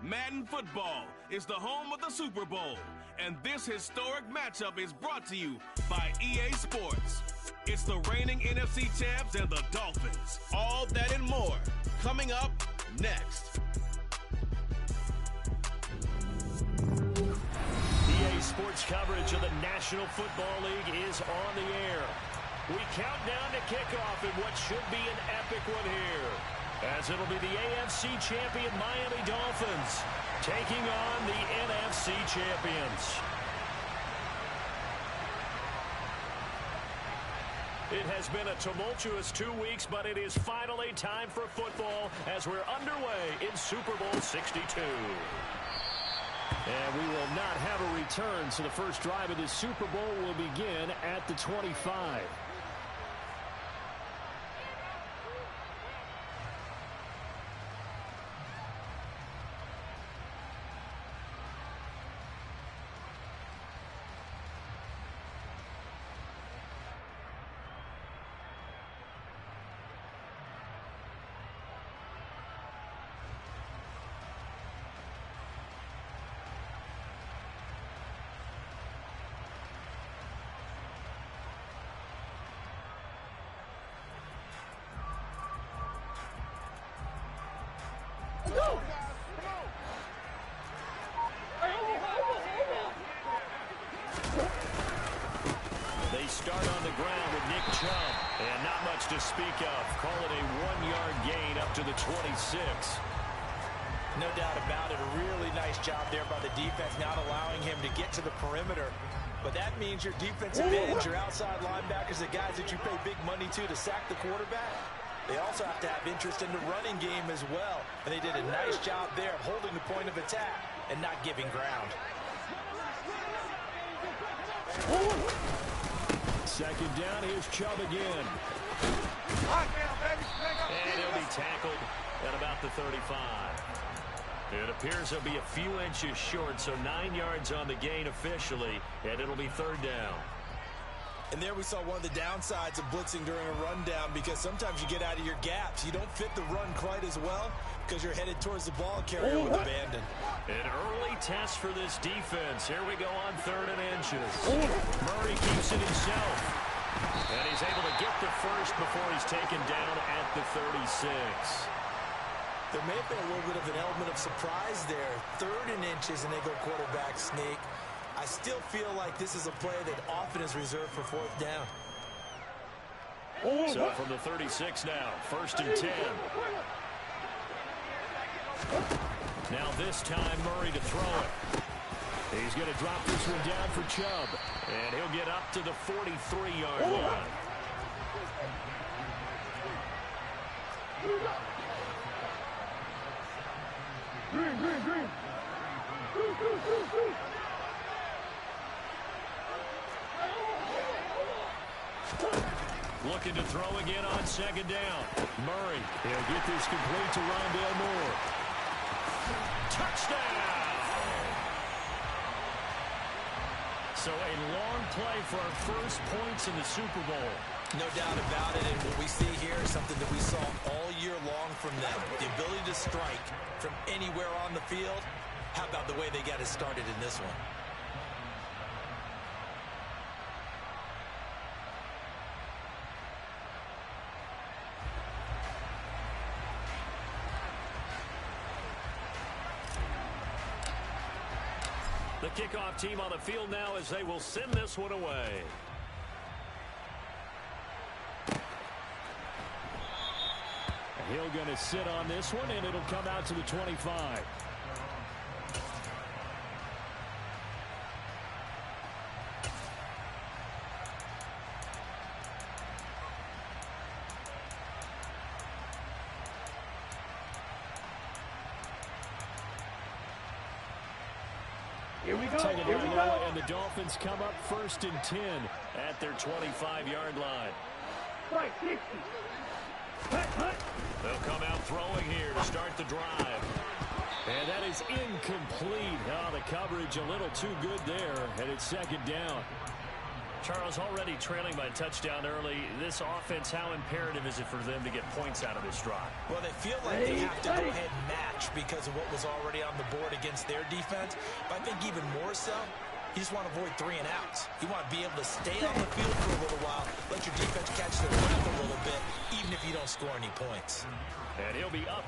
Madden football is the home of the Super Bowl, and this historic matchup is brought to you by EA Sports. It's the reigning NFC champs and the Dolphins. All that and more coming up next. EA Sports coverage of the National Football League is on the air. We count down to kickoff in what should be an epic one here, as it'll be the AFC champion Miami Dolphins taking on the NFC champions. It has been a tumultuous 2 weeks, but it is finally time for football as we're underway in Super Bowl 62. And we will not have a return, so the first drive of the Super Bowl will begin at the 25. They start on the ground with Nick Chubb, and not much to speak of. Call it a 1-yard gain up to the 26. No doubt about it. A really nice job there by the defense, not allowing him to get to the perimeter. But that means your defensive ends, your outside linebackers, the guys that you pay big money to sack the quarterback, they also have to have interest in the running game as well. And they did a nice job there of holding the point of attack and not giving ground. Second down, here's Chubb again. And he'll be tackled at about the 35. It appears he'll be a few inches short, so 9 yards on the gain officially, and it'll be third down. And there we saw one of the downsides of blitzing during a rundown, because sometimes you get out of your gaps. You don't fit the run quite as well because you're headed towards the ball carrier with abandon. An early test for this defense. Here we go on 3rd and inches. Murray keeps it himself. And he's able to get the first before he's taken down at the 36. There may have been a little bit of an element of surprise there. 3rd and inches, and they go quarterback sneak. I still feel like this is a play that often is reserved for 4th down. So from the 36 now, 1st and 10. Now this time, Murray to throw it. He's going to drop this one down for Chubb. And he'll get up to the 43-yard line. Green. Looking to throw again on 2nd down. Murray, he'll get this complete to Rondale Moore. Touchdown! So a long play for our first points in the Super Bowl. No doubt about it, and what we see here is something that we saw all year long from them. The ability to strike from anywhere on the field. How about the way they got it started in this one? The kickoff team on the field now as they will send this one away. Hill going to sit on this one, and it'll come out to the 25. Here we go. And the Dolphins come up 1st and 10 at their 25-yard line. Right, 60. They'll come out throwing here to start the drive. And that is incomplete. Oh, the coverage a little too good there, and it's 2nd down. Charles, already trailing by a touchdown early. This offense, how imperative is it for them to get points out of this drive? Well, they feel like they have to go ahead and match because of what was already on the board against their defense. But I think even more so, you just want to avoid 3 and outs. You want to be able to stay on the field for a little while, let your defense catch their breath a little bit, even if you don't score any points. And he'll be up.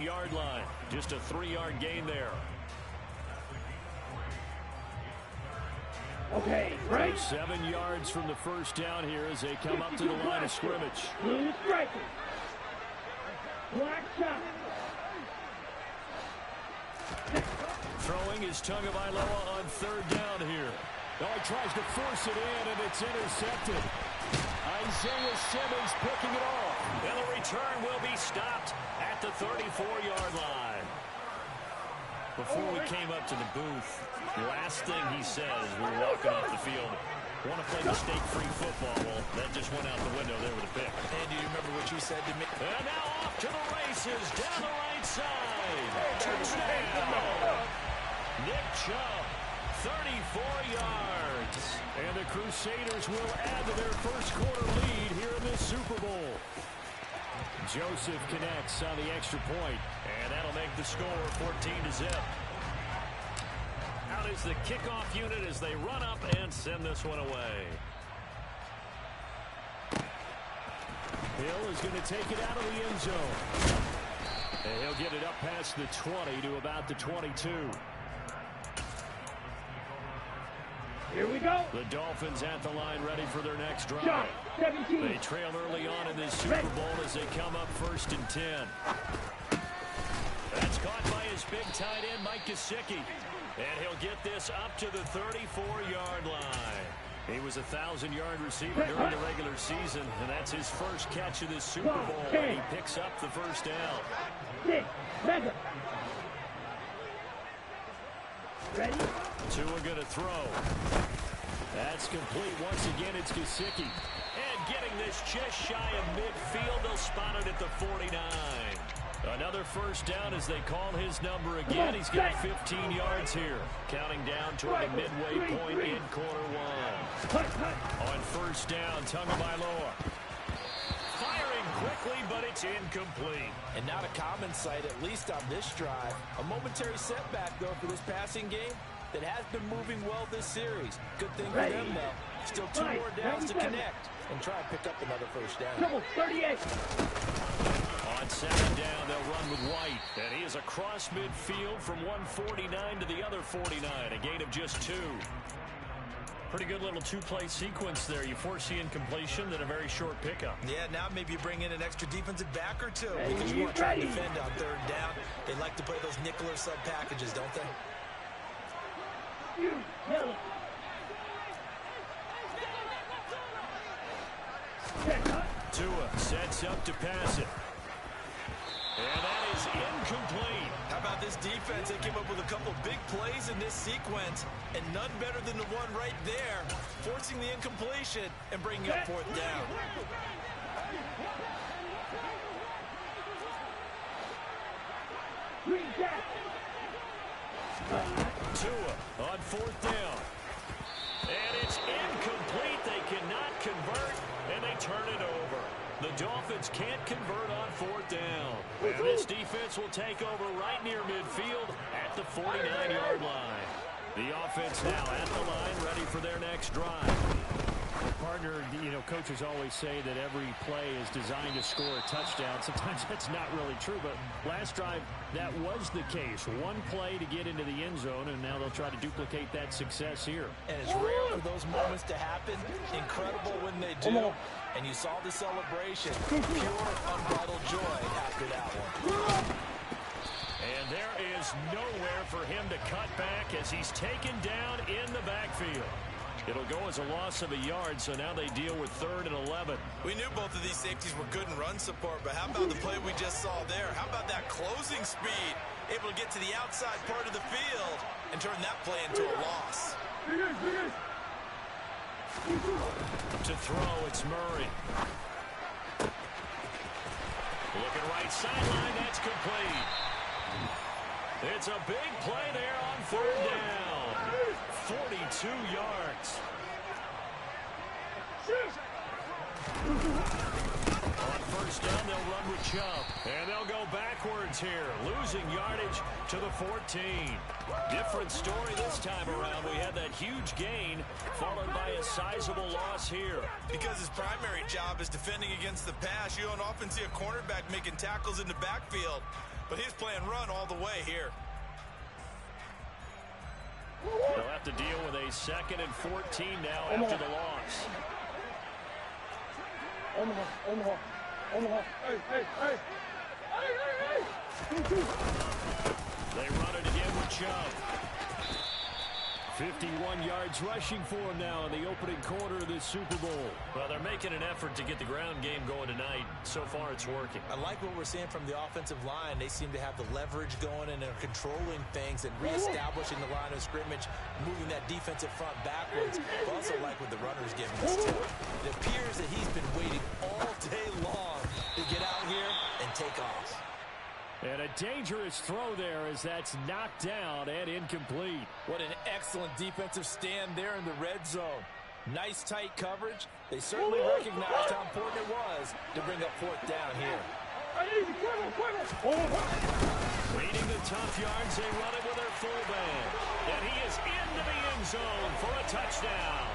Yard line. Just a 3-yard gain there. Okay, right. 7 yards from the first down here as they come up to the line of scrimmage. Blue striker. Black shot. Throwing is Tagovailoa on 3rd down here. Oh, he tries to force it in, and it's intercepted. Isaiah Simmons picking it off. And the return will be stopped at the 34-yard line. Before we came up to the booth, last thing he said as we were walking off the field, want to play mistake-free football. Well, that just went out the window there with a pick. And do you remember what you said to me? And now off to the races down the right side. Touchdown. Nick Chubb, 34 yards. And the Crusaders will add to their first quarter lead here in this Super Bowl. Joseph connects on the extra point, and that'll make the score 14-0. Out is the kickoff unit as they run up and send this one away. Hill is going to take it out of the end zone. And he'll get it up past the 20 to about the 22. Here we go. The Dolphins at the line ready for their next drive. Shot, 17. They trail early on in this Super Bowl as they come up 1st and 10. That's caught by his big tight end, Mike Gesicki. And he'll get this up to the 34-yard line. He was a 1,000-yard receiver during the regular season, and that's his first catch of this Super Bowl. And he picks up the first down. 6, 7. Ready? Tua going to throw. That's complete. Once again, it's Gesicki. And getting this just shy of midfield. They'll spot it at the 49. Another first down as they call his number again. He's got 15 yards here. Counting down toward the midway point in quarter 1. On first down, Tagovailoa. Firing quickly, but it's incomplete. And not a common sight, at least on this drive. A momentary setback, though, for this passing game that has been moving well this series. Good thing for them, though. Still 2 more downs to connect and try and pick up another first down. Double 38. On 2nd down, they'll run with White. And he is across midfield from 149 to the other 49. A gain of just 2. Pretty good little 2-play sequence there. You force the incompletion, then a very short pickup. Yeah, now maybe you bring in an extra defensive back or 2 because you want to try and defend on 3rd down. They like to play those nickel or sub packages, don't they? Tua sets up to pass it. And that is incomplete. How about this defense? They came up with a couple big plays in this sequence, and none better than the one right there, forcing the incompletion and bringing up fourth down. Tua on fourth down. And it's incomplete. They cannot convert, and they turn it over. The Dolphins can't convert on fourth down. And this defense will take over right near midfield at the 49-yard line. The offense now at the line, ready for their next drive. Partner, you know, coaches always say that every play is designed to score a touchdown. Sometimes that's not really true, but last drive, that was the case. One play to get into the end zone, and now they'll try to duplicate that success here. And it's rare for those moments to happen. Incredible when they do. And you saw the celebration. Pure, unbridled joy after that one. And there is nowhere for him to cut back as he's taken down in the backfield. It'll go as a loss of a yard, so now they deal with 3rd and 11. We knew both of these safeties were good in run support, but how about the play we just saw there? How about that closing speed? Able to get to the outside part of the field and turn that play into a loss. To throw, it's Murray. Looking right sideline, that's complete. It's a big play there on 3rd down. 42 yards. On 1st down, they'll run with Chubb. And they'll go backwards here, losing yardage to the 14. Different story this time around. We had that huge gain, followed by a sizable loss here. Because his primary job is defending against the pass, you don't often see a cornerback making tackles in the backfield. But he's playing run all the way here. They'll have to deal with a 2nd and 14 now after the loss. They run it again with Chubb. 51 yards rushing for him now in the opening quarter of this Super Bowl. Well, they're making an effort to get the ground game going tonight. So far, it's working. I like what we're seeing from the offensive line. They seem to have the leverage going and they're controlling things and reestablishing the line of scrimmage, moving that defensive front backwards. I also like what the runner's giving us, too. It appears that he's been waiting all day long to get out here and take off. And a dangerous throw there as that's knocked down and incomplete. What an excellent defensive stand there in the red zone. Nice tight coverage. They certainly recognized how important it was to bring up 4th down here. Leading the tough yards, they run it with their fullback. And he is into the end zone for a touchdown.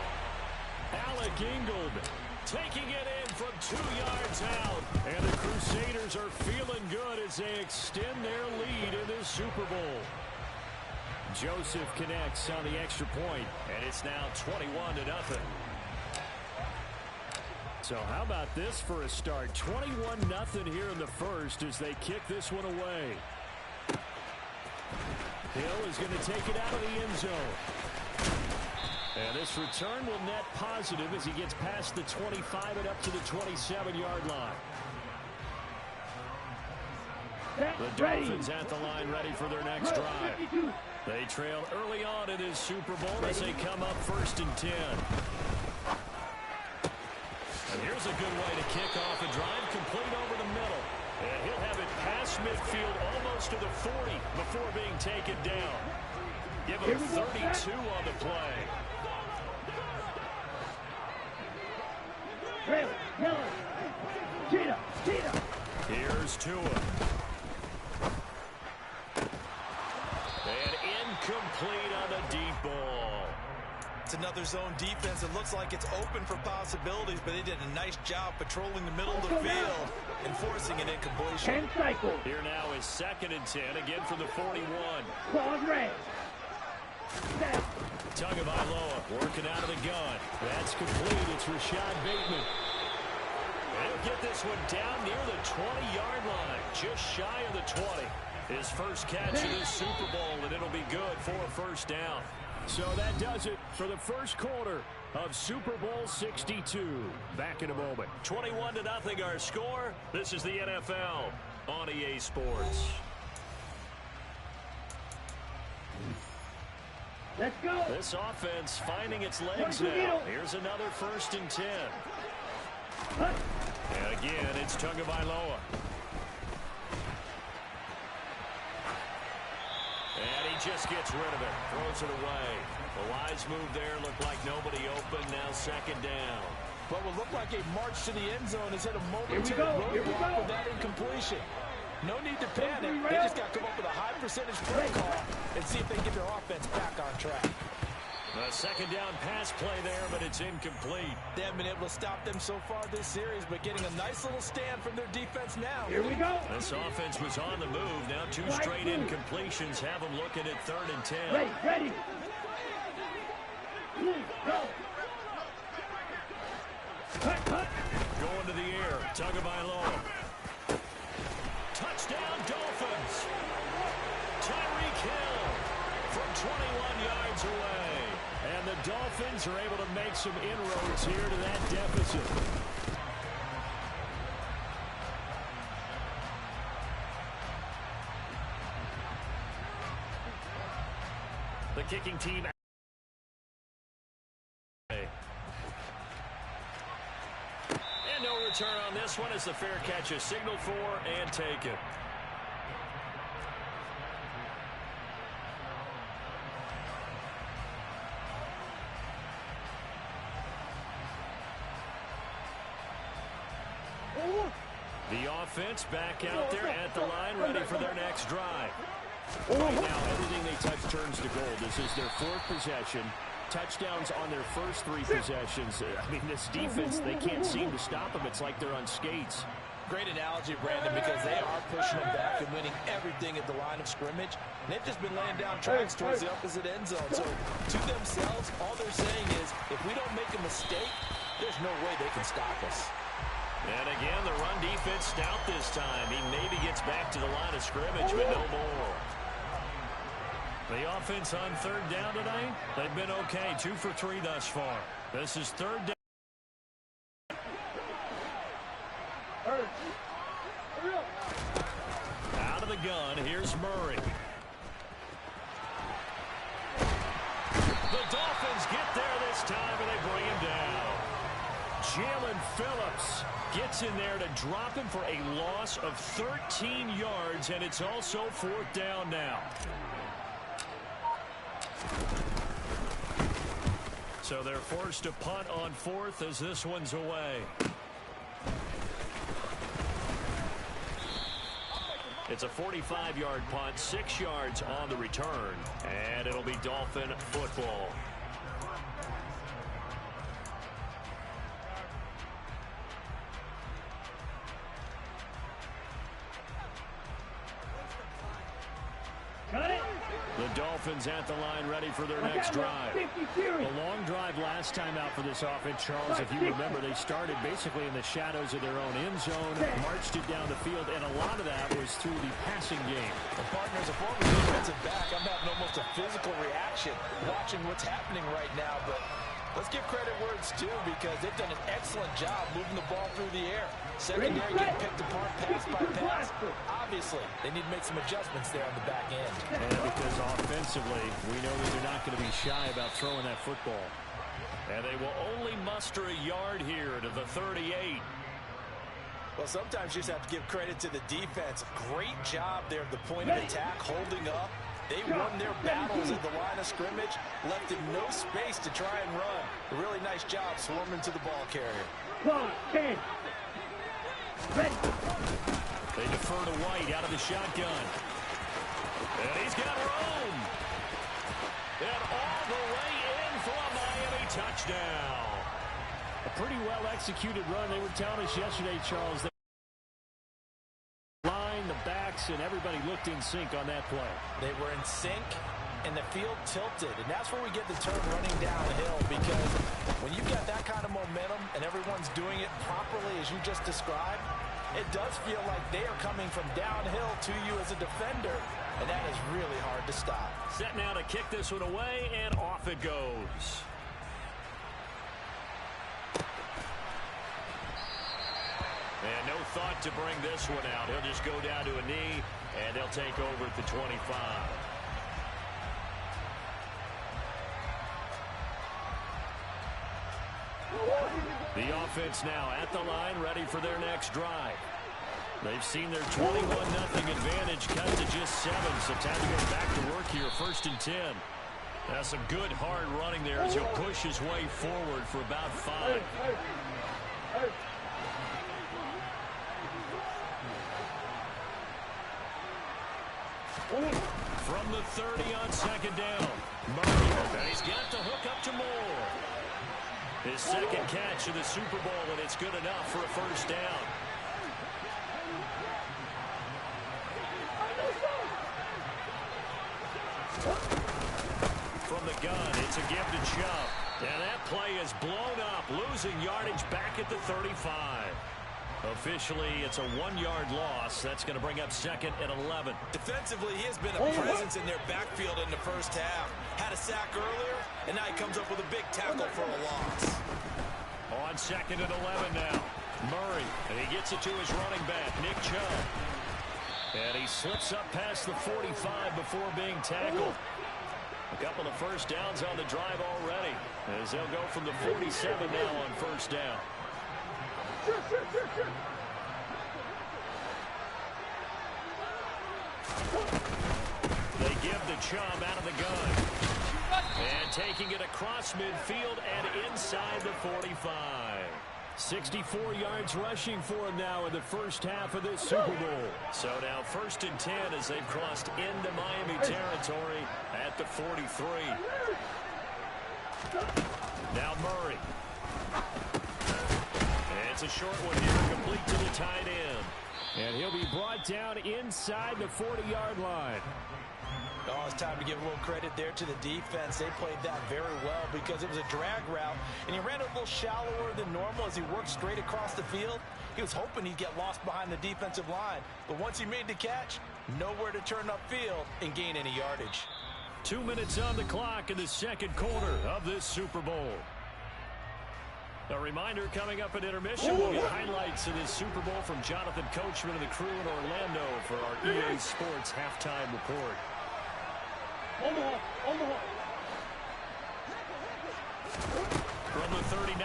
Alec Ingold taking it in from 2 yards out. And the Crusaders are feeling good as they extend their lead in this Super Bowl. Joseph connects on the extra point, and it's now 21-0. So how about this for a start? 21-0 here in the first as they kick this one away. Hill is going to take it out of the end zone. And this return will net positive as he gets past the 25 and up to the 27-yard line. The Dolphins at the line ready for their next drive. They trail early on in this Super Bowl as they come up 1st and 10. And here's a good way to kick off a drive, complete over the middle. And he'll have it past midfield almost to the 40 before being taken down. Give him 32 on the play. Here's Tua. And incomplete on the deep ball. It's another zone defense. It looks like it's open for possibilities, but they did a nice job patrolling the middle of the field and forcing an incompletion. Here now is 2nd and 10, again from the 41. Tagovailoa working out of the gun. That's complete. It's Rashad Bateman. And he'll get this one down near the 20-yard line, just shy of the 20. His first catch of this Super Bowl, and it'll be good for a 1st down. So that does it for the first quarter of Super Bowl 62. Back in a moment. 21-0 our score. This is the NFL. on EA Sports. Let's go. This offense finding its legs now. Here's another 1st and 10. And again, it's Tagovailoa. And he just gets rid of it. Throws it away. The wise move there. Looked like nobody open. Now 2nd down. But what looked like a march to the end zone has hit a momentary roadblock with that incompletion. No need to panic. They just got to come up with a high percentage play call and see if they can get their offense back on track. A 2nd down pass play there, but it's incomplete. They haven't been able to stop them so far this series, but getting a nice little stand from their defense now. Here we go. This offense was on the move. Now 2 straight incompletions have them looking at 3rd and 10. Ready. Go. Going to the air. Tagovailoa. Touchdown, Dolphins. Tyreek Hill from 21 yards away. And the Dolphins are able to make some inroads here to that deficit. The kicking team. And no return on this one as the fair catch is signaled for and taken. The offense back out there at the line, ready for their next drive. Right now, everything they touch turns to gold. This is their 4th possession. Touchdowns on their first 3 possessions. I mean, this defense, they can't seem to stop them. It's like they're on skates. Great analogy, Brandon, because they are pushing them back and winning everything at the line of scrimmage. And they've just been laying down tracks towards the opposite end zone. So, to themselves, all they're saying is, if we don't make a mistake, there's no way they can stop us. And again, the run defense stout this time. He maybe gets back to the line of scrimmage, but no more. The offense on 3rd down tonight, they've been okay. 2 for 3 thus far. This is 3rd down. Out of the gun, here's Murray. The Dolphins get there this time, and they bring him down. Jalen Phillips gets in there to drop him for a loss of 13 yards, and it's also 4th down now. So they're forced to punt on 4th as this one's away. It's a 45-yard punt, 6 yards on the return, and it'll be Dolphin football. The Dolphins at the line ready for their next drive. A long drive last time out for this offense, Charles. If you remember, they started basically in the shadows of their own end zone, marched it down the field, and a lot of that was through the passing game. The partners, a former defensive back, I'm having almost a physical reaction watching what's happening right now, but let's give credit where it's due because they've done an excellent job moving the ball through the air. Secondary getting picked apart pass by pass. Obviously, they need to make some adjustments there on the back end. And because offensively, we know that they're not going to be shy about throwing that football. And they will only muster a yard here to the 38. Well, sometimes you just have to give credit to the defense. Great job there at the point of attack, holding up. They won their battles at the line of scrimmage, left him no space to try and run. A really nice job swarming to the ball carrier. They defer to White out of the shotgun. And he's got room. And all the way in for a Miami touchdown. A pretty well-executed run. They were telling us yesterday, Charles, the backs, and everybody looked in sync on that play. They were in sync, and the field tilted, and that's where we get the term running downhill, because when you've got that kind of momentum and everyone's doing it properly as you just described, it does feel like they are coming from downhill to you as a defender, and that is really hard to stop. Set now to kick this one away, and off it goes. And no thought to bring this one out. He'll just go down to a knee, and they'll take over at the 25. The offense now at the line, ready for their next drive. They've seen their 21-0 advantage cut to just 7, so time to go back to work here, 1st and 10. That's some good, hard running there as he'll push his way forward for about 5. From the 30 on 2nd down, Murray, and he's got the hook up to Moore. His 2nd catch of the Super Bowl, and it's good enough for a 1st down. From the gun, it's a give to Chubb. And that play is blown up, losing yardage back at the 35. Officially, it's a 1-yard loss. That's going to bring up 2nd and 11. Defensively, he has been a presence in their backfield in the first half. Had a sack earlier, and now he comes up with a big tackle for a loss. On 2nd and 11 now. Murray, and he gets it to his running back, Nick Chubb. And he slips up past the 45 before being tackled. A couple of 1st downs on the drive already, as they'll go from the 47 now on 1st down. They give the Chubb out of the gun. And taking it across midfield and inside the 45. 64 yards rushing for him now in the first half of this Super Bowl. So now 1st and 10 as they've crossed into Miami territory at the 43. Now Murray. And it's a short one here, complete to the tight end. And he'll be brought down inside the 40-yard line. Oh, it's time to give a little credit there to the defense. They played that very well because it was a drag route, and he ran a little shallower than normal as he worked straight across the field. He was hoping he'd get lost behind the defensive line, but once he made the catch, nowhere to turn upfield and gain any yardage. 2 minutes on the clock in the 2nd quarter of this Super Bowl. A reminder, coming up at intermission, we'll get highlights of this Super Bowl from Jonathan Coachman and the crew in Orlando for our EA Sports halftime report. From the 39,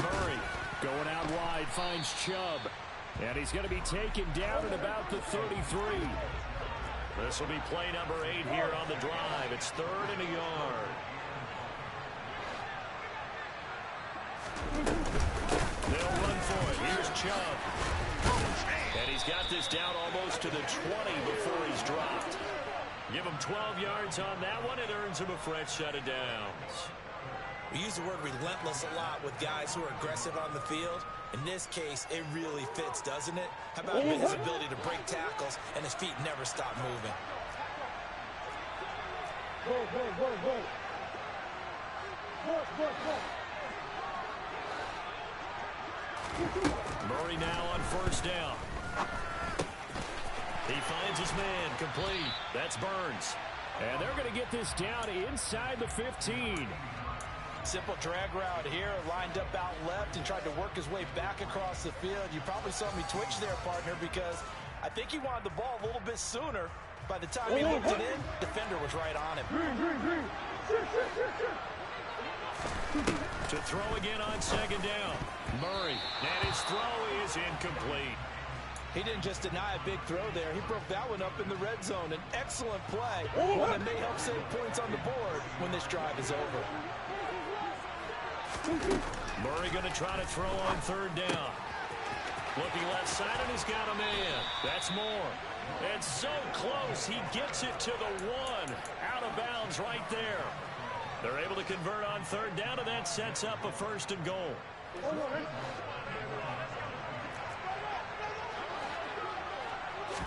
Murray going out wide, finds Chubb. And he's going to be taken down at about the 33. This will be play number 8 here on the drive. It's 3rd and a yard. They'll run for it. Here's Chubb. And he's got this down almost to the 20 before he's dropped. Give him 12 yards on that one. It earns him a fresh set of downs. We use the word relentless a lot with guys who are aggressive on the field. In this case, it really fits, doesn't it? How about his ability to break tackles and his feet never stop moving? Murray now on 1st down. He finds his man, complete. That's Burns. And they're going to get this down inside the 15. Simple drag route here, lined up out left and tried to work his way back across the field. You probably saw me twitch there, partner, because I think he wanted the ball a little bit sooner. By the time he looked it in, defender was right on him. To throw again on 2nd down. Murray, and his throw is incomplete. He didn't just deny a big throw there. He broke that one up in the red zone. An excellent play, one that may help save points on the board when this drive is over. Murray going to try to throw on 3rd down. Looking left side, and he's got a man. That's Moore. And so close, he gets it to the 1. Out of bounds right there. They're able to convert on 3rd down, and that sets up a 1st and goal.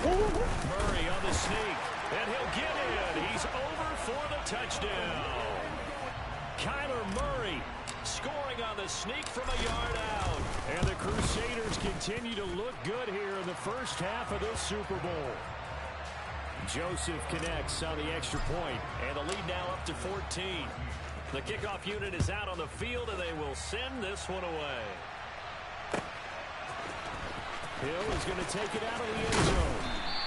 Murray on the sneak, and he'll get in. He's over for the touchdown. Kyler Murray scoring on the sneak from a yard out. And the Crusaders continue to look good here in the first half of this Super Bowl. Joseph connects on the extra point, and the lead now up to 14. The kickoff unit is out on the field, and they will send this one away. Hill is going to take it out of the end zone.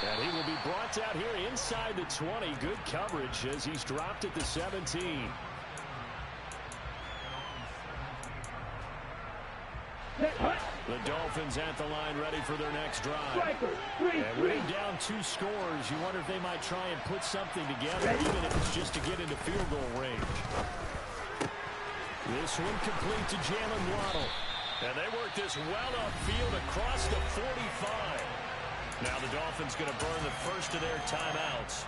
And he will be brought out here inside the 20. Good coverage as he's dropped at the 17. The Dolphins at the line ready for their next drive. And when down 2 scores, you wonder if they might try and put something together, even if it's just to get into field goal range. This one complete to Jalen Waddle. And they work this well upfield across the 45. Now the Dolphins going to burn the first of their timeouts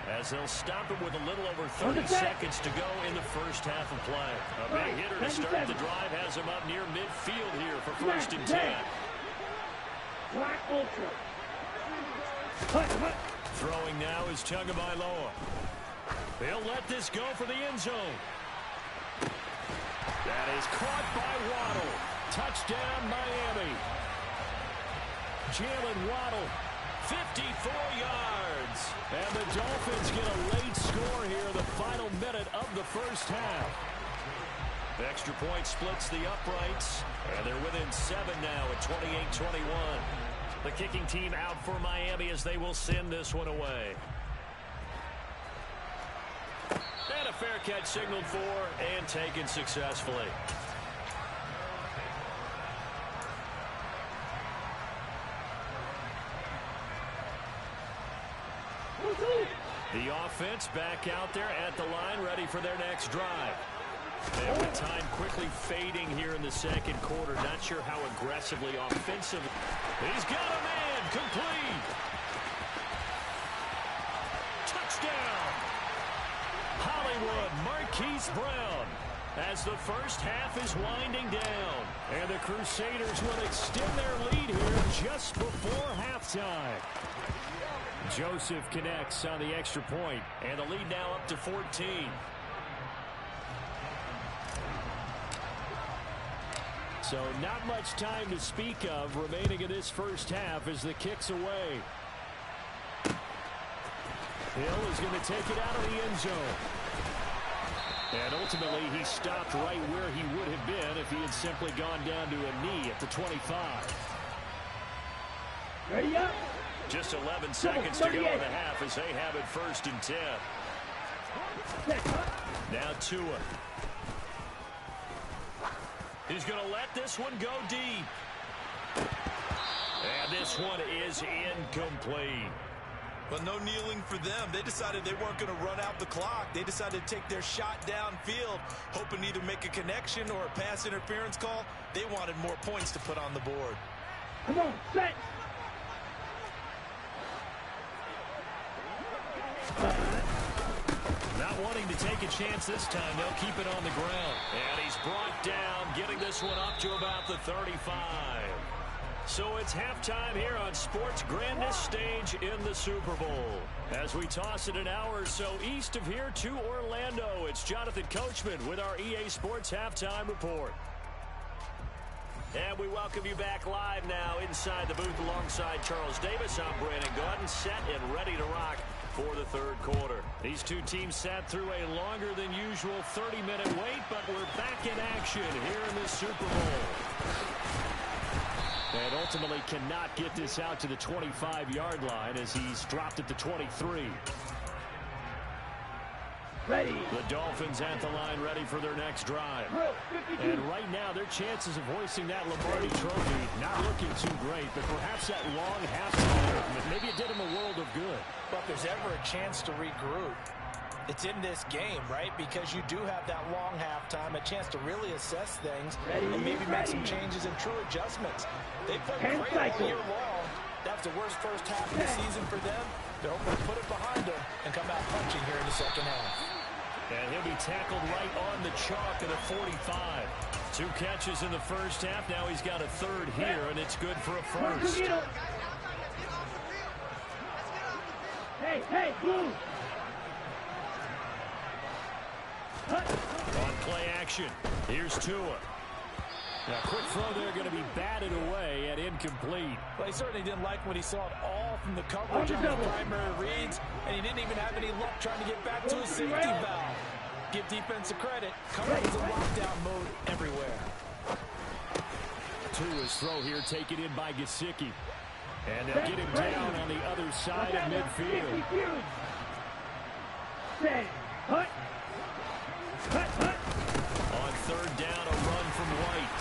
as they'll stop it with a little over 30 seconds to go in the first half of play. A big hitter to start the drive has him up near midfield here for 1st and 10. Throwing now is Tagovailoa. They'll let this go for the end zone. That is caught by Waddle. Touchdown, Miami. Jalen Waddle, 54 yards. And the Dolphins get a late score here, the final minute of the first half. The extra point splits the uprights, and they're within 7 now at 28-21. The kicking team out for Miami as they will send this one away. And a fair catch signaled for and taken successfully. The offense back out there at the line, ready for their next drive. And with time quickly fading here in the second quarter, not sure how aggressively offensive. He's got a man, complete. Touchdown. Hollywood, Marquise Brown. As the first half is winding down. And the Crusaders will extend their lead here just before halftime. Joseph connects on the extra point, and the lead now up to 14. So not much time to speak of remaining in this first half as the kick's away. Hill is going to take it out of the end zone. And ultimately he stopped right where he would have been if he had simply gone down to a knee at the 25. Ready up. Just 11 seconds to go in the half as they have it 1st and 10. Now Tua. He's going to let this one go deep. And this one is incomplete. But no kneeling for them. They decided they weren't going to run out the clock. They decided to take their shot downfield, hoping to either make a connection or a pass interference call. They wanted more points to put on the board. Come on, set. Not wanting to take a chance this time, they'll keep it on the ground. And he's brought down, getting this one up to about the 35. So it's halftime here on sports' grandest stage in the Super Bowl. As we toss it an hour or so east of here to Orlando, it's Jonathan Coachman with our EA Sports Halftime Report. And we welcome you back live now inside the booth alongside Charles Davis. I'm Brandon Gaudin, set and ready to rock for the third quarter. These two teams sat through a longer than usual 30-minute wait, but we're back in action here in the Super Bowl. And ultimately cannot get this out to the 25-yard line as he's dropped at the 23. Ready. The Dolphins at the line ready for their next drive. And right now their chances of hoisting that Lombardi trophy not looking too great, but perhaps that long halftime, maybe it did them a world of good. But if there's ever a chance to regroup, it's in this game, right? Because you do have that long halftime, a chance to really assess things and maybe make some changes and true adjustments. They played great all year long. That was the worst first half of the season for them. They're hoping to put it behind them and come out punching here in the second half. And he'll be tackled right on the chalk at a 45. 2 catches in the first half. Now he's got a third here, and it's good for a first. Hey, blue. On play action, here's Tua. Now, quick throw there going to be batted away and incomplete. Well, he certainly didn't like what he saw at all from the coverage on the primary reads, and he didn't even have any luck trying to get back to his safety valve. Give defense a credit. Coverage is in lockdown mode everywhere. to his throw here, taken in by Gesicki. And they'll get him down on the other side of midfield. Hut. On third down, a run from White.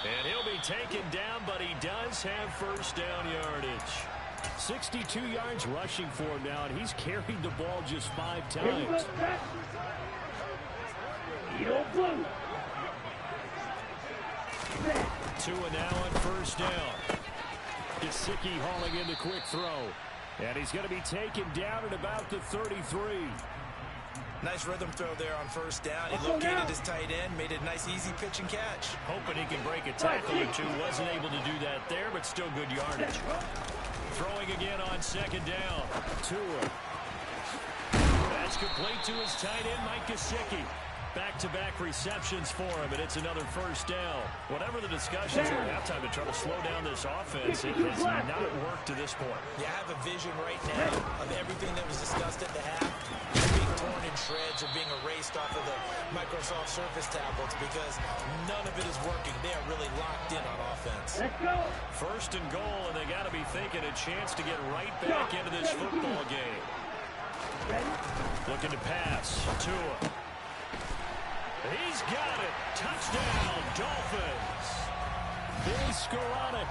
And he'll be taken down, but he does have first down yardage. 62 yards rushing for him now, and he's carried the ball just 5 times. 2 and now on first down. Gesicki hauling in the quick throw. And he's going to be taken down at about the 33. Nice rhythm throw there on first down. He located his tight end, made a nice easy pitch and catch. Hoping he can break a tackle or two. Wasn't able to do that there, but still good yardage. Throwing again on second down. Tua. That's complete to his tight end, Mike Gesicki. Back-to-back receptions for him, and it's another first down. Whatever the discussions were at halftime to try to slow down this offense, it has not worked to this point. Yeah, I have a vision right now of everything that was discussed at the half being torn in shreds or being erased off of the Microsoft Surface tablets because none of it is working. They are really locked in on offense. Let's go. First and goal, and they got to be thinking a chance to get right back into this football game. Looking to pass. Tua. He's got it. Touchdown, Dolphins. Billy Skoranek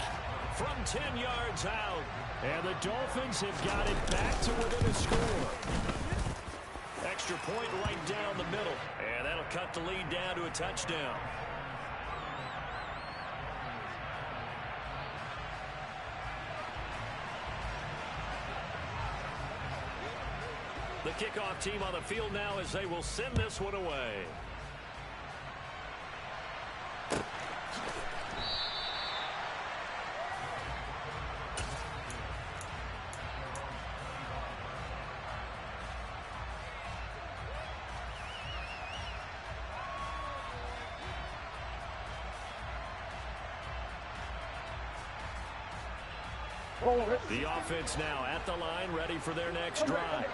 from 10 yards out. And the Dolphins have got it back to within a score. Extra point right down the middle. And that'll cut the lead down to a touchdown. The kickoff team on the field now as they will send this one away. The offense now at the line, ready for their next drive.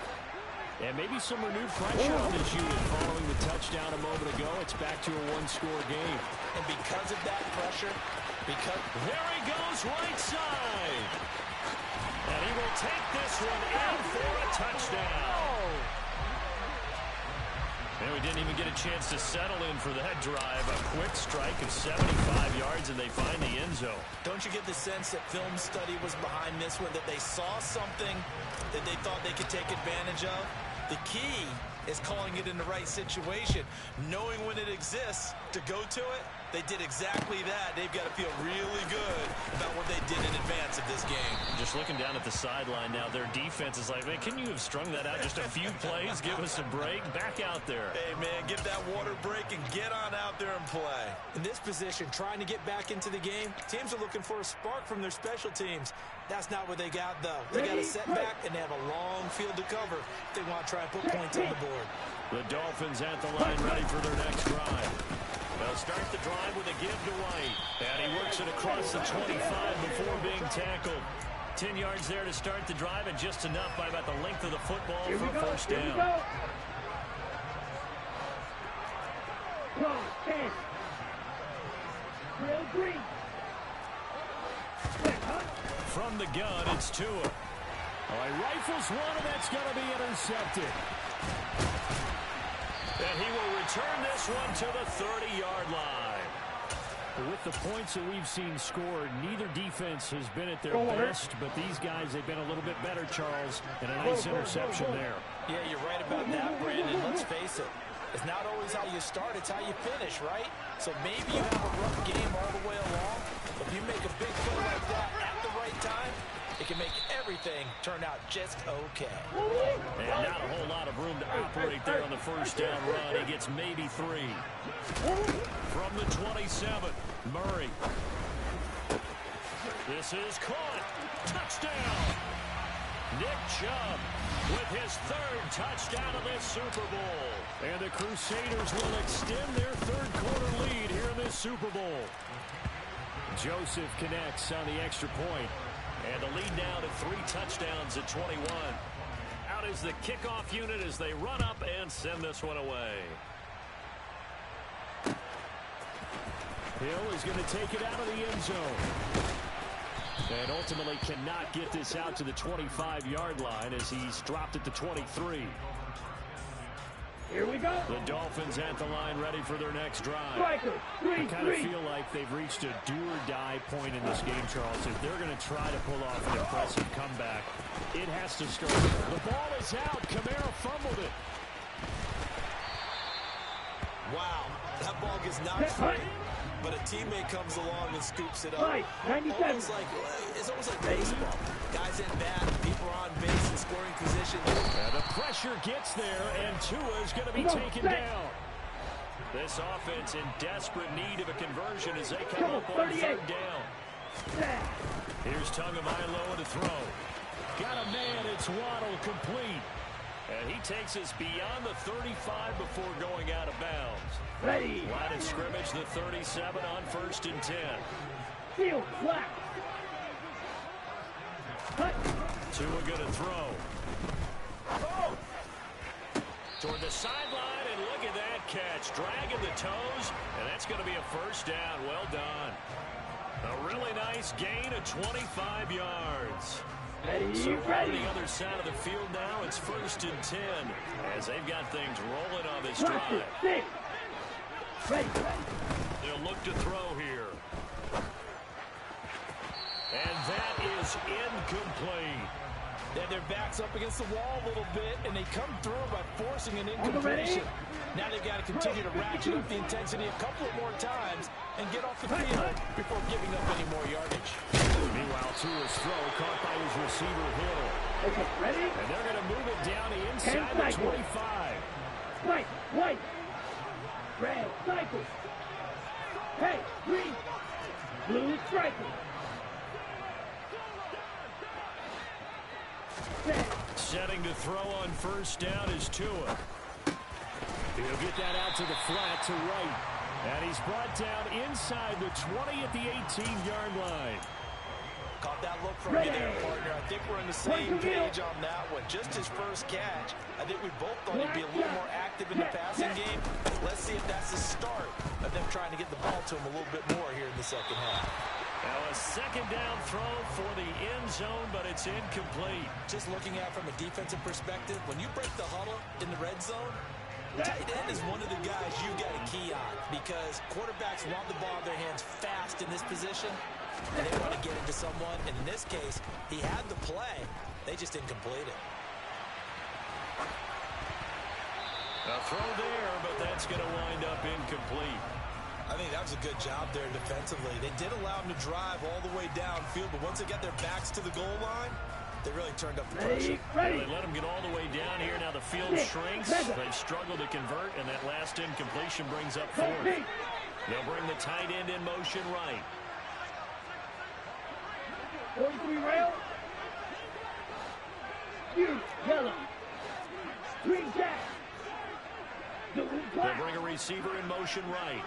And maybe some renewed pressure on this unit following the touchdown a moment ago. It's back to a one-score game. And because of that pressure, there he goes right side. And he will take this one in for a touchdown. And we didn't even get a chance to settle in for that drive. A quick strike of 75 yards, and they find the end zone. Don't you get the sense that film study was behind this one, that they saw something that they thought they could take advantage of? The key is calling it in the right situation, knowing when it exists to go to it. They did exactly that. They've got to feel really good about what they did in advance of this game. Just looking down at the sideline now, their defense is like, man, can you have strung that out just a few plays? Give us a break. Back out there. Hey, man, give that water break and get on out there and play. In this position, trying to get back into the game, teams are looking for a spark from their special teams. That's not what they got, though. They got a setback, and they have a long field to cover if they want to try and put points on the board. The Dolphins at the line, ready for their next drive. They'll start the drive with a give to White. And he works it across the 25 before being tackled. 10 yards there to start the drive, and just enough by about the length of the football for a first down. From the gun, it's Tua. Oh, he rifles one, and that's going to be intercepted. And he will return this one to the 30-yard line. With the points that we've seen scored, neither defense has been at their best, but these guys, they've been a little bit better, Charles, and a nice interception there. Yeah, you're right about that, Brandon. Let's face it. It's not always how you start, it's how you finish, right? So maybe you have a rough game all the way along, but if you make a big play like that at the right time, it can make everything turn out just okay. And not a whole lot of room to operate there on the first down run. He gets maybe 3. From the 27, Murray. This is caught. Touchdown. Nick Chubb with his 3rd touchdown of this Super Bowl. And the Crusaders will extend their 3rd quarter lead here in this Super Bowl. Joseph connects on the extra point. And the lead now to 3 touchdowns at 21. Out is the kickoff unit as they run up and send this one away. Hill is going to take it out of the end zone. And ultimately cannot get this out to the 25-yard line as he's dropped at the 23. Here we go. The Dolphins at the line ready for their next drive. Striker, I kind of feel like they've reached a do-or-die point in this game, Charles. If they're going to try to pull off an impressive comeback, it has to start. The ball is out. Kamara fumbled it. Wow, that ball gets knocked free, but a teammate comes along and scoops it up. Right, 97. It's almost like baseball. Guys in bat, people are on base in scoring position. And the pressure gets there, and Tua is going to be taken down. This offense in desperate need of a conversion as they come up on third down. Here's Tagovailoa to throw. Got a man, it's Waddle, complete. And he takes us beyond the 35 before going out of bounds. Ready. Line of scrimmage, the 37 on 1st and 10. Field flat. Cut. Tua going to throw. Oh. Toward the sideline, and look at that catch. Dragging the toes, and that's going to be a first down. Well done. A really nice gain of 25 yards. So on the other side of the field now, it's 1st and 10 as they've got things rolling on this drive. They'll look to throw here. And that is incomplete. Then their back's up against the wall a little bit, and they come through by forcing an incompletion. Now they've got to continue to ratchet up the intensity a couple more times and get off the field before giving up any more yardage. Meanwhile, Tua's throw caught by his receiver, Hill. Okay, ready? And they're going to move it down the inside the 25. White. Red, cycle. Hey, green. Blue, striker. Setting to throw on 1st down is Tua. He'll get that out to the flat to right. And he's brought down inside the 20 at the 18-yard line. Caught that look from you there, partner. I think we're on the same page on that one. Just his first catch. I think we both thought he'd be a little more active in the passing game. Let's see if that's the start of them trying to get the ball to him a little bit more here in the second half. Now a second down throw for the end zone, but it's incomplete. Just looking at it from a defensive perspective, when you break the huddle in the red zone, tight end is one of the guys you got to key on because quarterbacks want the ball in their hands fast in this position, and they want to get into someone. And in this case, he had the play. They just didn't complete it. A throw there, but that's going to wind up incomplete. I think that was a good job there defensively. They did allow him to drive all the way downfield, but once they got their backs to the goal line, they really turned up the pressure. They let him get all the way down here. Now the field shrinks. They've struggled to convert, and that last incompletion brings up 4th. They'll bring the tight end in motion right. 43 rail. Huge, yellow. Green jack. They'll bring a receiver in motion right.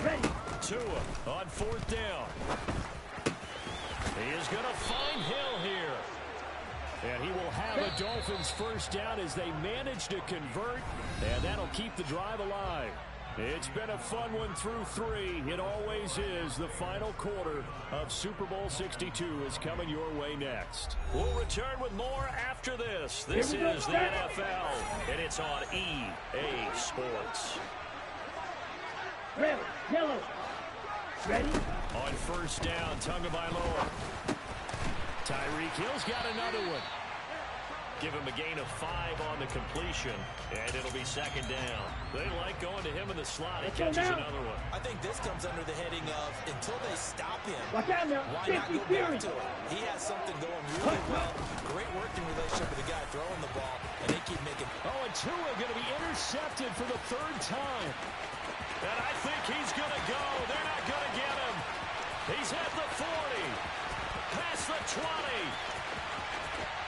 Ready. Tua on 4th down. He is going to find Hill here. And he will have a Dolphins first down as they manage to convert. And that'll keep the drive alive. It's been a fun one through 3. It always is. The final quarter of Super Bowl 62 is coming your way next. We'll return with more after this. This is the NFL, and it's on EA Sports. Red, yellow. Ready? On 1st down, Tagovailoa. Tyreek Hill's got another one. Give him a gain of 5 on the completion, and it'll be 2nd down. They like going to him in the slot. He catches another one. I think this comes under the heading of until they stop him, why not go back to him? He has something going really well. Great working relationship with the guy throwing the ball, and they keep making. Oh, and Tua going to be intercepted for the 3rd time. And I think he's going to go. They're not going to get him. He's at the 40, past the 20.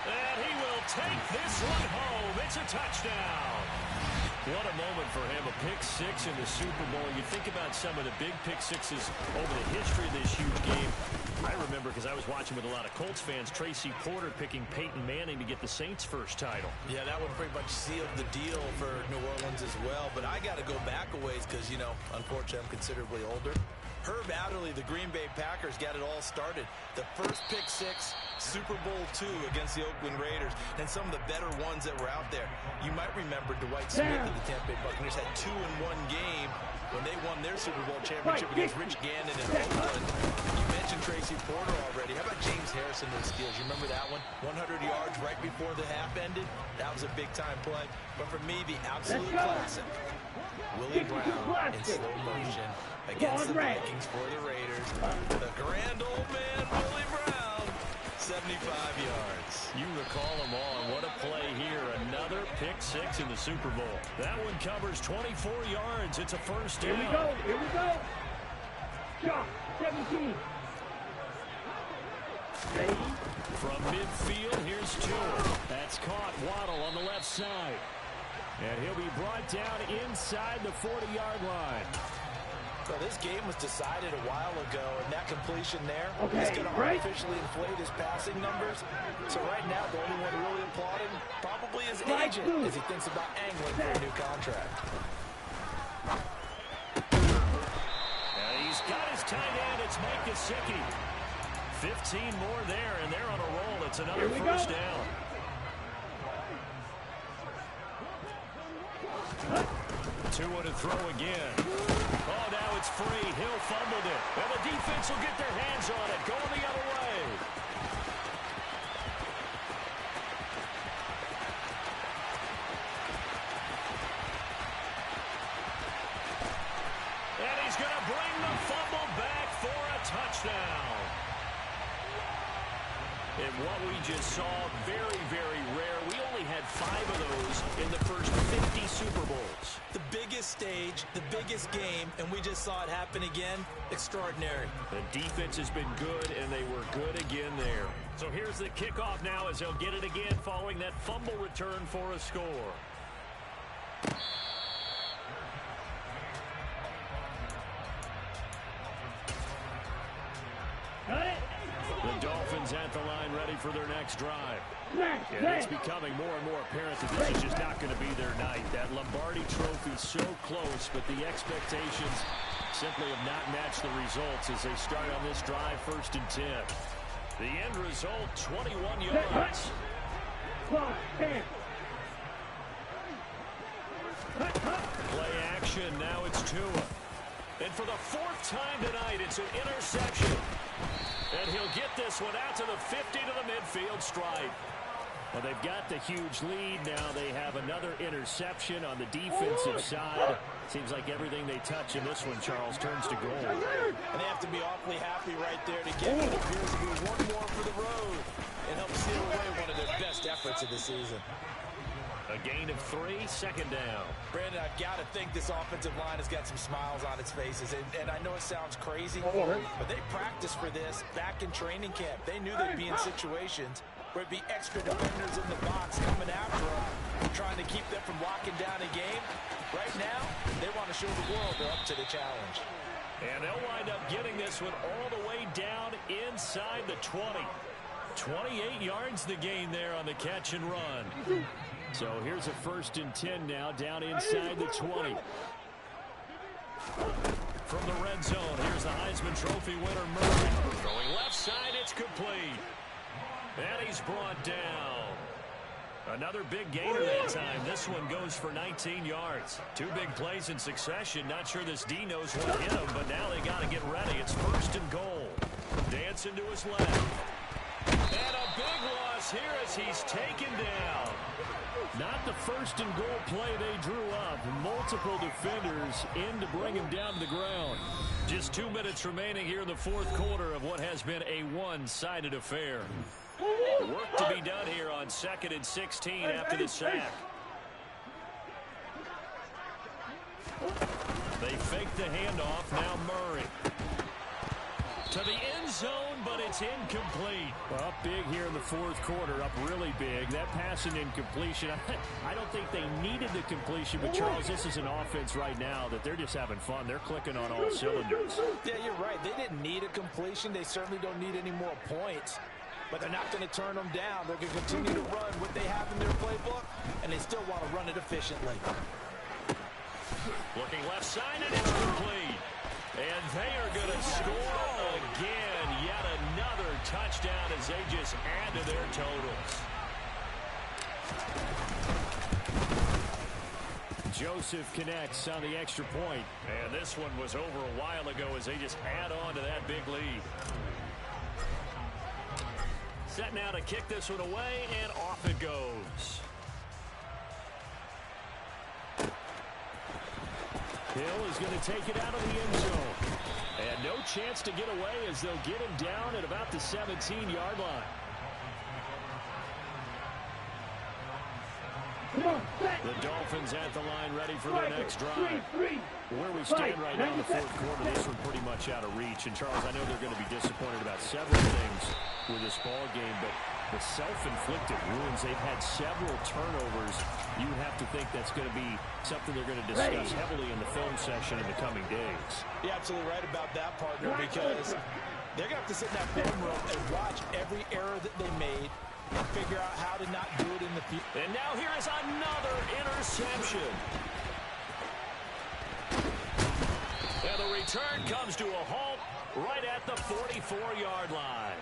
And he will take this one home. It's a touchdown. What a moment for him, a pick six in the Super Bowl. You think about some of the big pick sixes over the history of this huge game. I remember, because I was watching with a lot of Colts fans, Tracy Porter picking Peyton Manning to get the Saints' first title. Yeah, that one pretty much sealed the deal for New Orleans as well. But I got to go back a ways because, you know, unfortunately I'm considerably older. Herb Adderley, the Green Bay Packers, got it all started. The first pick six, Super Bowl II against the Oakland Raiders, and some of the better ones that were out there. You might remember Dwight Smith of the Tampa Bay Buccaneers had 2 in one game when they won their Super Bowl championship against Rich Gannon in Oakland. You mentioned Tracy Porter already. How about James Harrison with steals? You remember that one? 100 yards right before the half ended? That was a big-time play. But for me, the absolute classic, Willie Brown in slow motion against the Vikings for the Raiders. The grand old man, Willie Brown, 75 yards. You recall them all. What a play here. Another pick six in the Super Bowl. That one covers 24 yards. It's a first down. Here we go. Here we go. Shot. 17. Ready. From midfield, here's Tua. That's caught. Waddle on the left side. And he'll be brought down inside the 40-yard line. So this game was decided a while ago, and that completion there is going to artificially inflate his passing numbers. So right now, the only one really applauding probably his agent as he thinks about angling for a new contract. And he's got his tight end. It's Mike Gesicki. 15 more there, and they're on a roll. It's another first down. Tua to throw again. Oh, now it's free. Hill fumbled it. And the defense will get their hands on it. Going the other way. And he's going to bring the fumble back for a touchdown. And what we just saw, very, very rare. We only had 5 of those in the first 50 Super Bowls. The biggest stage, the biggest game, and we just saw it happen again. Extraordinary. The defense has been good, and they were good again there. So here's the kickoff now as they'll get it again following that fumble return for a score. The Dolphins at the line ready for their next drive. And it's becoming more and more apparent that this is just not going to be their night. That Lombardi Trophy so close, but the expectations simply have not matched the results as they start on this drive, 1st and 10. The end result, 21 yards. Play action, now it's Tua. And for the 4th time tonight, it's an interception. And he'll get this one out to the 50 to the midfield stripe. Well, they've got the huge lead. Now they have another interception on the defensive side. Seems like everything they touch in this one, Charles, turns to gold. And they have to be awfully happy right there to get what appears to be one more for the road and help seal away one of their best efforts of the season. A gain of 3, 2nd down. Brandon, I've got to think this offensive line has got some smiles on its faces. And I know it sounds crazy, but they practiced for this back in training camp. They knew they'd be in situations where it'd be extra defenders in the box coming after them, trying to keep them from locking down a game. Right now, they want to show the world they're up to the challenge. And they'll wind up getting this one all the way down inside the 20. 28 yards the gain there on the catch and run. So here's a 1st and 10 now, down inside the 20. From the red zone, here's the Heisman Trophy winner, Murray. Going left side, it's complete. And he's brought down. Another big gainer that time. This one goes for 19 yards. 2 big plays in succession. Not sure this D knows what hit him, but now they got to get ready. It's 1st and goal. Dancing to his left. And a big loss here as he's taken down. Not the 1st and goal play they drew up. Multiple defenders in to bring him down to the ground. Just 2 minutes remaining here in the 4th quarter of what has been a one-sided affair. Work to be done here on 2nd and 16 after the sack. They fake the handoff. Now Murray. To the end zone, but it's incomplete. Well, up big here in the fourth quarter, up really big. That pass and incompletion, I don't think they needed the completion, but Charles, this is an offense right now that they're just having fun. They're clicking on all cylinders. Yeah, you're right. They didn't need a completion. They certainly don't need any more points, but they're not going to turn them down. They're going to continue to run what they have in their playbook, and they still want to run it efficiently. Looking left side, and it's complete. And they are going to score again. Yet another touchdown as they just add to their totals. Joseph connects on the extra point. And this one was over a while ago as they just add on to that big lead. Set now to kick this one away, and off it goes. Hill is going to take it out of the end zone. And no chance to get away as they'll get him down at about the 17-yard line. The Dolphins at the line ready for their next drive. Where we stand right now in the fourth quarter, this one pretty much out of reach. And, Charles, I know they're going to be disappointed about several things with this ball game, but the self-inflicted wounds, they've had several turnovers. You have to think that's going to be something they're going to discuss heavily in the film session in the coming days. You're absolutely right about that, partner, because they're going to have to sit in that film room and watch every error that they made and figure out how to not do it in the future. And now here is another interception. And the return comes to a halt right at the 44-yard line.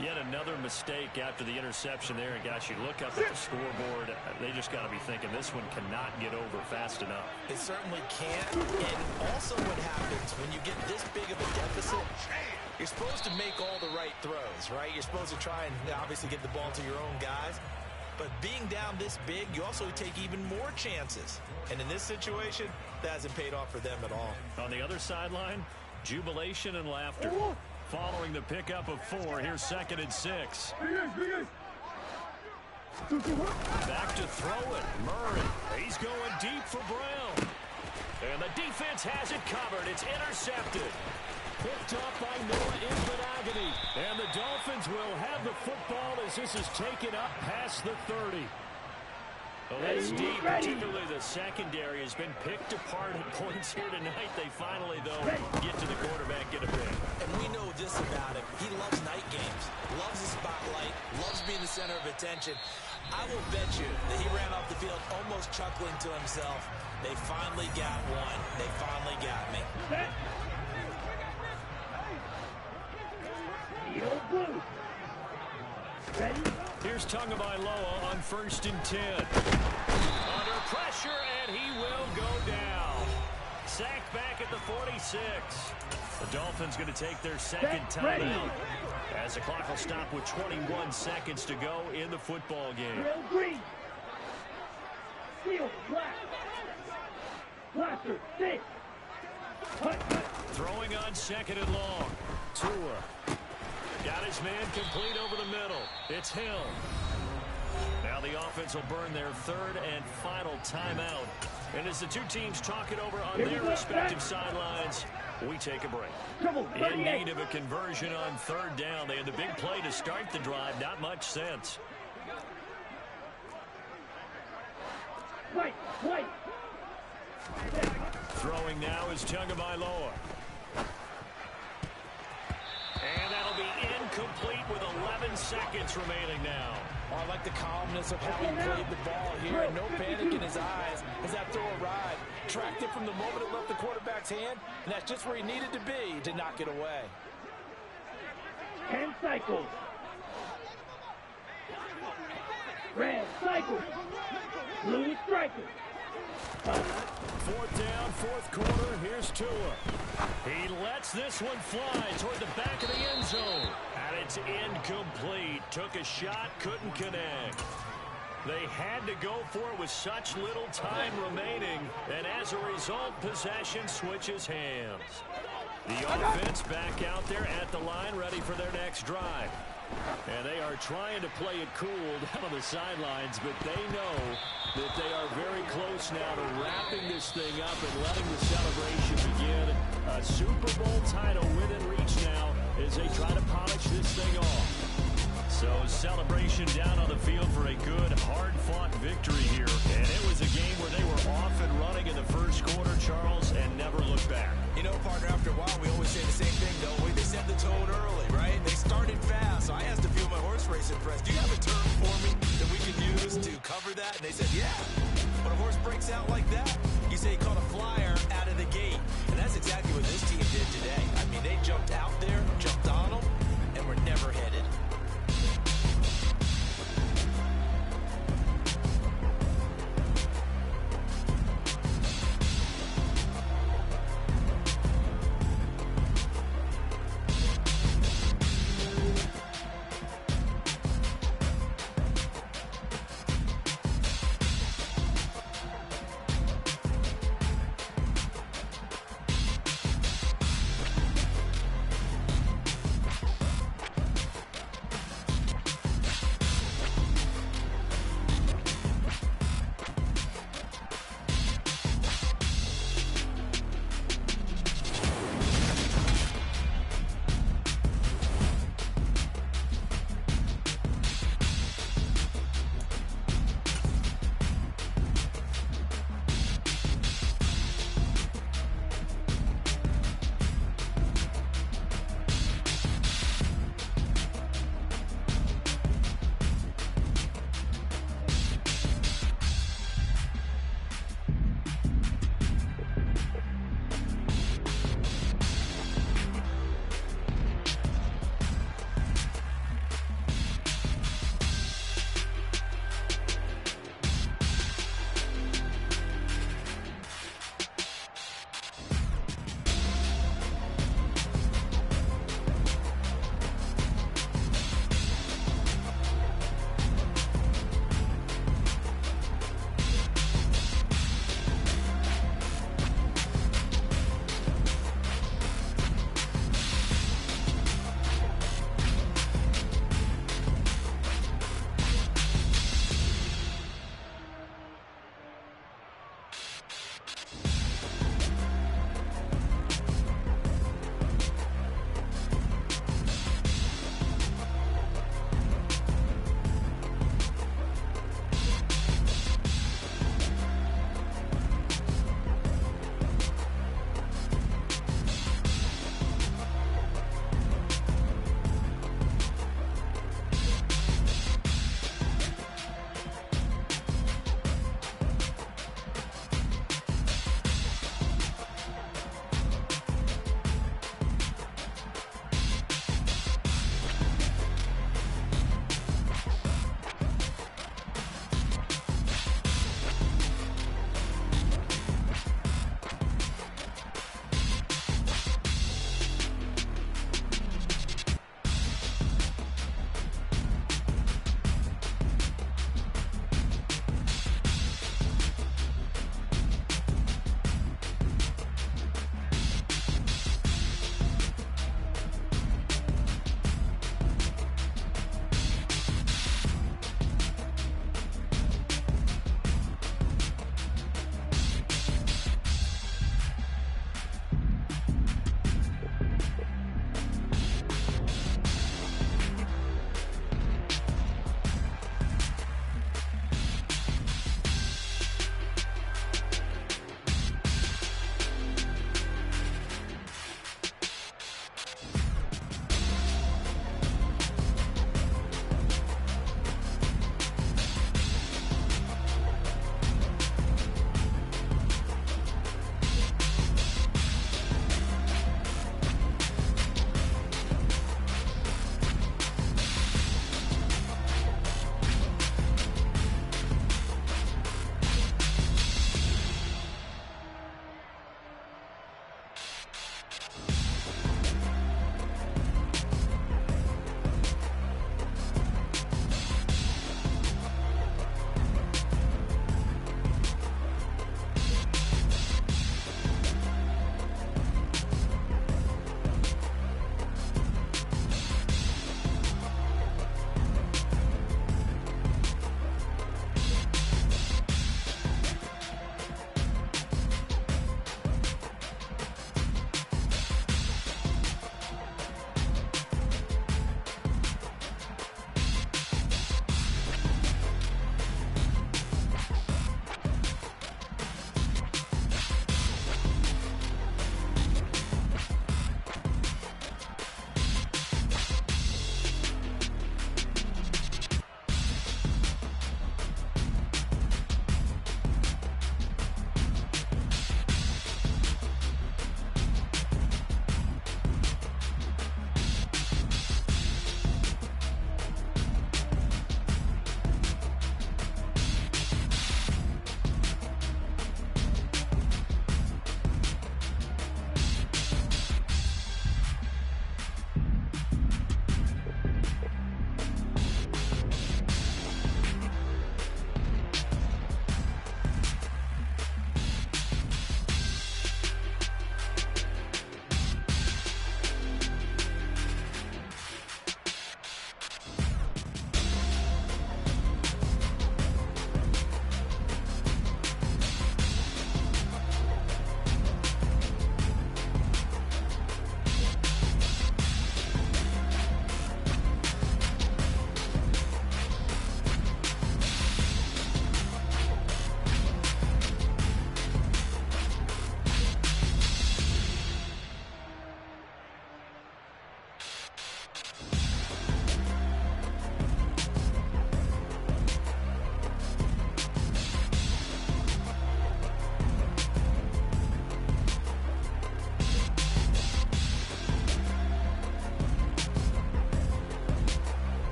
Yet another mistake after the interception there. And, gosh, you look up at the scoreboard, they just got to be thinking this one cannot get over fast enough. It certainly can't. And also what happens when you get this big of a deficit, you're supposed to make all the right throws, right? You're supposed to try and obviously get the ball to your own guys. But being down this big, you also take even more chances. And in this situation, that hasn't paid off for them at all. On the other sideline, jubilation and laughter. Following the pickup of 4, here's 2nd and 6. Back to throw it. Murray. He's going deep for Brown. And the defense has it covered. It's intercepted. Picked up by Noah Infinagany. And the Dolphins will have the football as this is taken up past the 30. Well, that's deep, particularly the secondary has been picked apart at points here tonight. They finally, though, get to the quarterback, get a pick. And we know this about him. He loves night games, loves the spotlight, loves being the center of attention. I will bet you that he ran off the field almost chuckling to himself. They finally got one. They finally got me. Here's Tagovailoa on 1st and 10. Under pressure, and he will go down. Sacked back at the 46. The Dolphins going to take their 2nd timeout as the clock will stop with 21 seconds to go in the football game. Throwing on 2nd and long. Tua. Got his man complete over the middle. It's Hill. Now the offense will burn their 3rd and final timeout. And as the two teams talk it over on their respective sidelines, we take a break. In need of a conversion on 3rd down. They had the big play to start the drive. Not much sense. Throwing now is Tagovailoa. And that'll be incomplete with 11 seconds remaining now. Oh, I like the calmness of how he played the ball here. No panic in his eyes as that throw arrived. Tracked it from the moment it left the quarterback's hand, and that's just where he needed to be to knock it away. 10 cycles. Red cycle. Blue striker. 4th down, 4th quarter. Here's Tua. He lets this one fly toward the back of the end zone. And it's incomplete. Took a shot, couldn't connect. They had to go for it with such little time remaining. And as a result, possession switches hands. The offense back out there at the line, ready for their next drive. And they are trying to play it cool down on the sidelines, but they know that they are very close now to wrapping this thing up and letting the celebration begin. A Super Bowl title within reach now as they try to polish this thing off. So celebration down on the field for a good, hard-fought victory here. And it was a game where they were off and running in the first quarter, Charles, and never looked back. You know, partner, after a while, we always say the same thing, don't we? They set the tone early, right? They started fast, so I asked a few of my horse racing friends, do you have a term for me that we can use to cover that? And they said, yeah. When a horse breaks out like